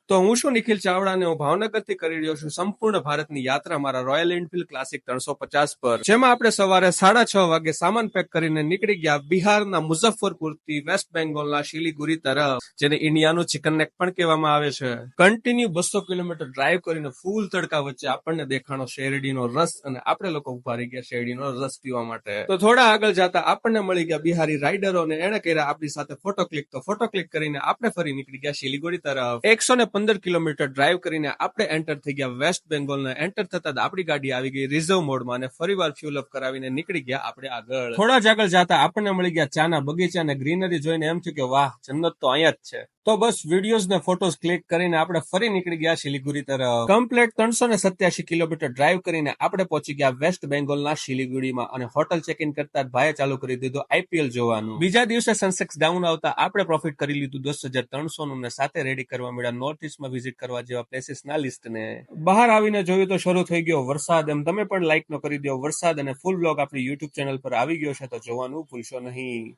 તો હું શું નિખિલ ચાવડા ને હું ભાવનગરથી કરી રહ્યો છું સંપૂર્ણ ભારતની યાત્રા મારા રોયલ એનફિલ્ડ ક્લાસિક 350 પર, જેમાં આપણે સવારે 6:30 વાગે સામાન પેક કરીને નીકળી ગયા બિહારના મુઝફ્ફરપુરથી વેસ્ટ બેંગોલના શિલીગુડી તરફ, જેને ઇન્ડિયાનું ચિકન નેક પણ કહેવામાં આવે છે. કન્ટિન્યુ 200 કિલોમીટર ડ્રાઈવ કરીને ફૂલ તડકા વચ્ચે આપણને દેખાણો શેરડીનો રસ, અને આપણે લોકો ઉભા રહી ગયા શેરડીનો રસ પીવા માટે. તો થોડા આગળ જતા આપણને મળી ગયા બિહારી રાઇડરો, અને એને કર્યા આપણી સાથે ફોટો ક્લિક. તો ફોટો ક્લિક કરીને આપણે ફરી નીકળી ગયા શિલીગુડી તરફ. 115 કિલોમીટર ડ્રાઈવ કરીને આપણે એન્ટર થઈ ગયા વેસ્ટ બેંગોલ. એન્ટર થતા આપણી ગાડી આવી ગઈ રિઝર્વ મોડમાં, અને ફરીવાર ફ્યુલ અપ કરાવીને નીકળી ગયા આપણે આગળ. થોડા જ આગળ જતા આપણને મળી ગયા ચાના બગીચા, અને ગ્રીનરી જોઈને એમ થયું કે વાહ, જન્નત તો અહીંયા જ છે. તો બસ વિડીયોઝ ને ફોટોઝ ક્લિક કરીને આપણે ફરી નીકળી ગયા શિલીગુડી તરફ. કમ્પ્લીટ 387 કિલોમીટર ડ્રાઈવ કરીને આપણે પહોંચી ગયા વેસ્ટ બેંગોલના શિલીગુડીમાં, અને હોટલ ચેક ઇન કરતા જ ભાઈએ ચાલુ કરી દીધું આઈપીએલ જોવાનું. બીજા દિવસે સનસેક્સ ડાઉન આવતા આપણે પ્રોફિટ કરી લીધું 10,300 નું, ને સાથે રેડી કરવા મળ્યા નોર્થ ઈસ્ટમાં વિઝિટ કરવા જેવા પ્લેસીસના લિસ્ટને. બહાર આવીને જોયું તો શરૂ થઈ ગયો વરસાદ. એમ તમે પણ લાઈક નો કરી દો વરસાદ, અને ફૂલ બ્લોગ આપણી યુટ્યુબ ચેનલ પર આવી ગયો છે, તો જોવાનું ભૂલશો નહીં.